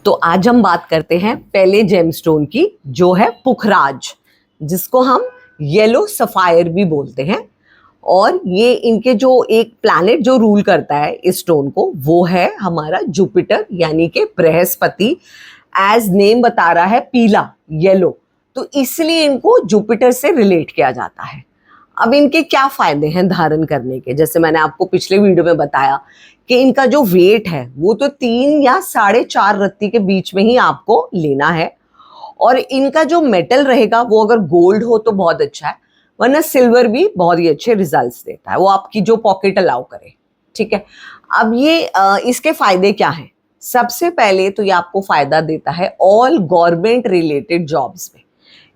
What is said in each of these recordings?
तो आज हम बात करते हैं पहले जेमस्टोन की, जो है पुखराज, जिसको हम येलो सफायर भी बोलते हैं। और ये इनके जो एक प्लैनेट जो रूल करता है इस स्टोन को, वो है हमारा जुपिटर यानी कि बृहस्पति। एज नेम बता रहा है पीला, येलो, तो इसलिए इनको जुपिटर से रिलेट किया जाता है। अब इनके क्या फायदे हैं धारण करने के, जैसे मैंने आपको पिछले वीडियो में बताया कि इनका जो वेट है वो तो 3 या 4.5 रत्ती के बीच में ही आपको लेना है। और इनका जो मेटल रहेगा वो अगर गोल्ड हो तो बहुत अच्छा है, वरना सिल्वर भी बहुत ही अच्छे रिजल्ट्स देता है, वो आपकी जो पॉकेट अलाउ करे। ठीक है, अब ये इसके फायदे क्या हैं? सबसे पहले तो ये आपको फायदा देता है ऑल गवर्नमेंट रिलेटेड जॉब्स में,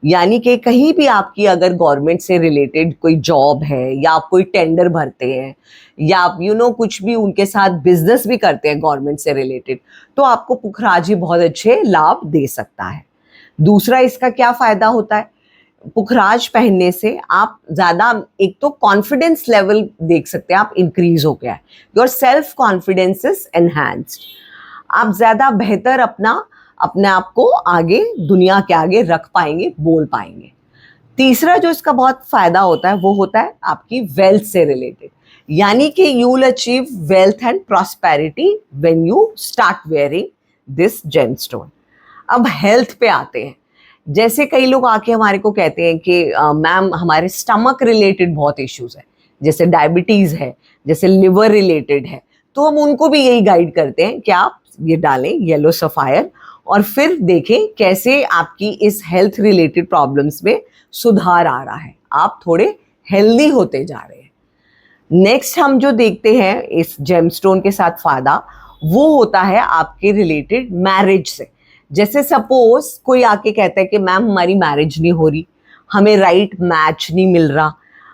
यानी कि कहीं भी आपकी अगर गवर्नमेंट से रिलेटेड कोई जॉब है या आप कोई टेंडर भरते हैं या आप कुछ भी उनके साथ बिजनेस भी करते हैं गवर्नमेंट से रिलेटेड, तो आपको पुखराज ही बहुत अच्छे लाभ दे सकता है। दूसरा इसका क्या फायदा होता है? पुखराज पहनने से आप ज्यादा, एक तो कॉन्फिडेंस लेवल देख सकते हैं आप इंक्रीज हो गया है, your self confidence is enhanced. आप ज्यादा बेहतर अपने आप को आगे, दुनिया के आगे रख पाएंगे, बोल पाएंगे। तीसरा जो इसका बहुत फायदा होता है वो होता है आपकी वेल्थ से रिलेटेड, यानी कि you will achieve wealth and prosperity when you start wearing this gemstone. अब हेल्थ पे आते हैं। जैसे कई लोग आके हमारे को कहते हैं कि मैम हमारे स्टमक रिलेटेड बहुत इश्यूज है, जैसे डायबिटीज है, जैसे लिवर रिलेटेड है, तो हम उनको भी यही गाइड करते हैं कि आप ये डालें येलो सफायर और फिर देखें कैसे आपकी इस हेल्थ रिलेटेड प्रॉब्लम्स में सुधार आ रहा है, आप थोड़े हेल्दी होते जा रहे हैं। नेक्स्ट हम जो देखते हैं इस जेमस्टोन के साथ फायदा, वो होता है आपके रिलेटेड मैरिज से। जैसे सपोज कोई आके कहता है कि मैम हमारी मैरिज नहीं हो रही, हमें राइट मैच नहीं मिल रहा,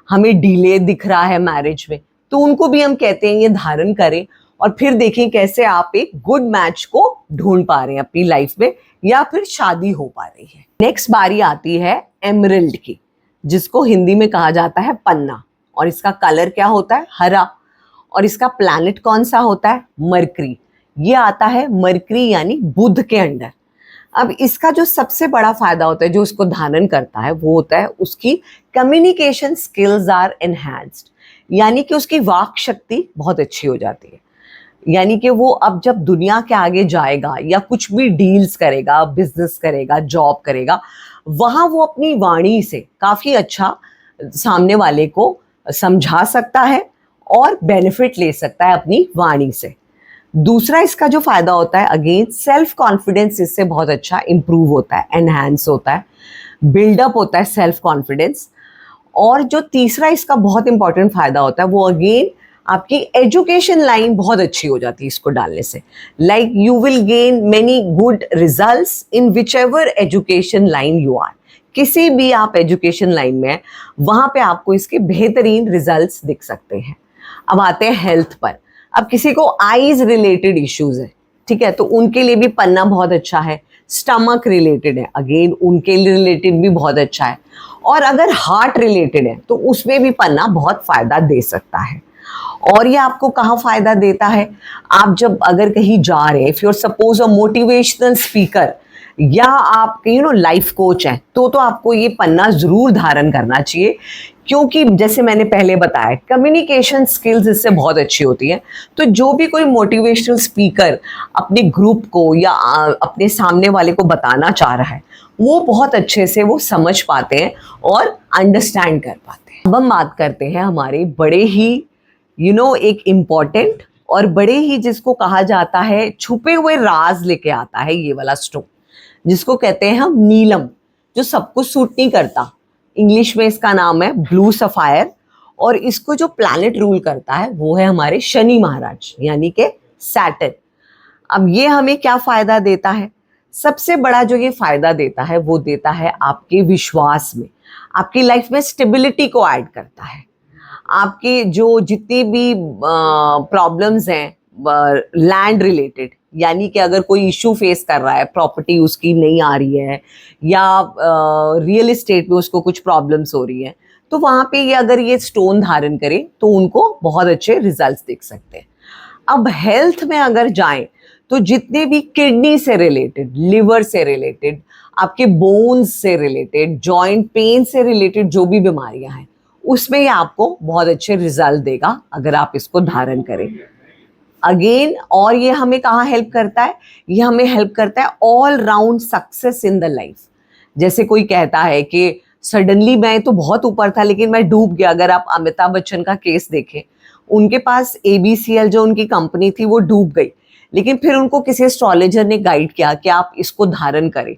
हमें डिले दिख रहा है मैरिज में, तो उनको भी हम कहते हैं ये धारण करें और फिर देखें कैसे आप एक गुड मैच को ढूंढ पा रहे हैं अपनी लाइफ में, या फिर शादी हो पा रही है। नेक्स्ट बारी आती है एमरल्ड की, जिसको हिंदी में कहा जाता है पन्ना, और इसका कलर क्या होता है? हरा। और इसका प्लैनेट कौन सा होता है? मरकरी। ये आता है मरकरी यानी बुध के अंडर। अब इसका जो सबसे बड़ा फायदा होता है जो इसको धारण करता है, वो होता है उसकी कम्युनिकेशन स्किल्स आर एनहांस्ड, यानी कि उसकी वाक शक्ति बहुत अच्छी हो जाती है। यानी कि वो अब जब दुनिया के आगे जाएगा या कुछ भी डील्स करेगा, बिजनेस करेगा, जॉब करेगा, वहां वो अपनी वाणी से काफी अच्छा सामने वाले को समझा सकता है और बेनिफिट ले सकता है अपनी वाणी से। दूसरा इसका जो फायदा होता है, अगेन सेल्फ कॉन्फिडेंस इससे बहुत अच्छा इंप्रूव होता है, एनहांस होता है, बिल्डअप होता है सेल्फ कॉन्फिडेंस। और जो तीसरा इसका बहुत इंपॉर्टेंट फायदा होता है, वो अगेन आपकी एजुकेशन लाइन बहुत अच्छी हो जाती है इसको डालने से। Like you will gain many good results in which ever education line you are. किसी भी आप एजुकेशन लाइन में हैं, वहां पे आपको इसके बेहतरीन रिजल्ट्स दिख सकते हैं। अब आते हैं हेल्थ पर। अब किसी को आईज रिलेटेड इश्यूज है, ठीक है, तो उनके लिए भी पन्ना बहुत अच्छा है। स्टमक रिलेटेड है, अगेन उनके लिए रिलेटेड भी बहुत अच्छा है। और अगर हार्ट रिलेटेड है तो उसमें भी पन्ना बहुत फायदा दे सकता है। और ये आपको कहाँ फायदा देता है? आप जब अगर कहीं जा रहे हैं, if you are suppose a motivational speaker या आप लाइफ कोच हैं, तो आपको ये पन्ना जरूर धारण करना चाहिए, क्योंकि जैसे मैंने पहले बताया कम्युनिकेशन स्किल्स इससे बहुत अच्छी होती है। तो जो भी कोई मोटिवेशनल स्पीकर अपने ग्रुप को या अपने सामने वाले को बताना चाह रहा है, वो बहुत अच्छे से वो समझ पाते हैं और अंडरस्टैंड कर पाते हैं। अब हम बात करते हैं हमारे बड़े ही एक इम्पॉर्टेंट और बड़े ही, जिसको कहा जाता है छुपे हुए राज लेके आता है ये वाला स्टोन, जिसको कहते हैं हम नीलम, जो सबको सूट नहीं करता। इंग्लिश में इसका नाम है ब्लू सफायर। और इसको जो प्लैनेट रूल करता है वो है हमारे शनि महाराज, यानी कि सैटर्न। अब ये हमें क्या फायदा देता है? सबसे बड़ा जो ये फायदा देता है वो देता है आपके विश्वास में, आपकी लाइफ में स्टेबिलिटी को ऐड करता है। आपके जो जितनी भी प्रॉब्लम्स हैं लैंड रिलेटेड, यानी कि अगर कोई इशू फेस कर रहा है, प्रॉपर्टी उसकी नहीं आ रही है या रियल एस्टेट में उसको कुछ प्रॉब्लम्स हो रही है, तो वहाँ पे ये अगर ये स्टोन धारण करें तो उनको बहुत अच्छे रिजल्ट्स दिख सकते हैं। अब हेल्थ में अगर जाएं तो जितने भी किडनी से रिलेटेड, लिवर से रिलेटेड, आपके बोन्स से रिलेटेड, जॉइंट पेन से रिलेटेड जो भी बीमारियां हैं, उसमें ये आपको बहुत अच्छे रिजल्ट देगा अगर आप इसको धारण करें। अगेन, और ये हमें कहाँ हेल्प करता है? ये हमें हेल्प करता है all round success in the life. जैसे कोई कहता है कि सडनली मैं तो बहुत ऊपर था लेकिन मैं डूब गया। अगर आप अमिताभ बच्चन का केस देखें, उनके पास ABCL जो उनकी कंपनी थी वो डूब गई, लेकिन फिर उनको किसी एस्ट्रोलॉजर ने गाइड किया कि आप इसको धारण करें।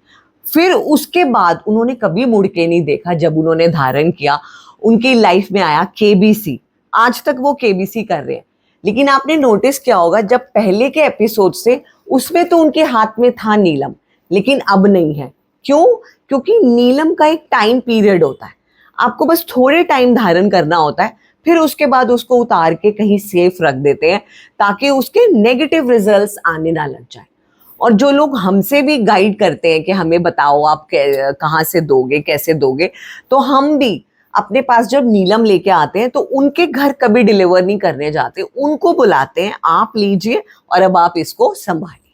फिर उसके बाद उन्होंने कभी मुड़ के नहीं देखा। जब उन्होंने धारण किया, उनकी लाइफ में आया KBC। आज तक वो KBC कर रहे हैं। लेकिन आपने नोटिस किया होगा, जब पहले के एपिसोड से उसमें तो उनके हाथ में था नीलम, लेकिन अब नहीं है। क्यों? क्योंकि नीलम का एक टाइम पीरियड होता है। आपको बस थोड़े टाइम धारण करना होता है, फिर उसके बाद उसको उतार के कहीं सेफ रख देते हैं ताकि उसके नेगेटिव रिजल्ट्स आने ना लग जाए। और जो लोग हमसे भी गाइड करते हैं कि हमें बताओ आप कहाँ से दोगे, कैसे दोगे, तो हम भी अपने पास जब नीलम लेके आते हैं तो उनके घर कभी डिलीवर नहीं करने जाते, उनको बुलाते हैं, आप लीजिए और अब आप इसको संभालिए।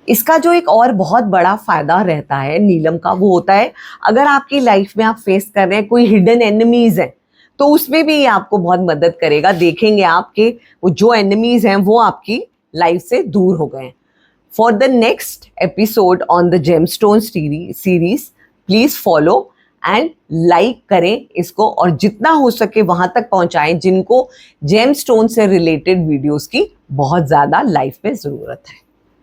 इसका जो एक और बहुत बड़ा फायदा रहता है नीलम का, वो होता है अगर आपकी लाइफ में आप फेस कर रहे हैं कोई हिडन एनिमीज है, तो उसमें भी ये आपको बहुत मदद करेगा। देखेंगे आप कि वो जो एनिमीज हैं वो आपकी लाइफ से दूर हो गए हैं। For the next episode on the gemstone series, please follow and like करें इसको, और जितना हो सके वहां तक पहुंचाएं जिनको जेमस्टोन से रिलेटेड वीडियोस की बहुत ज्यादा लाइफ में जरूरत है।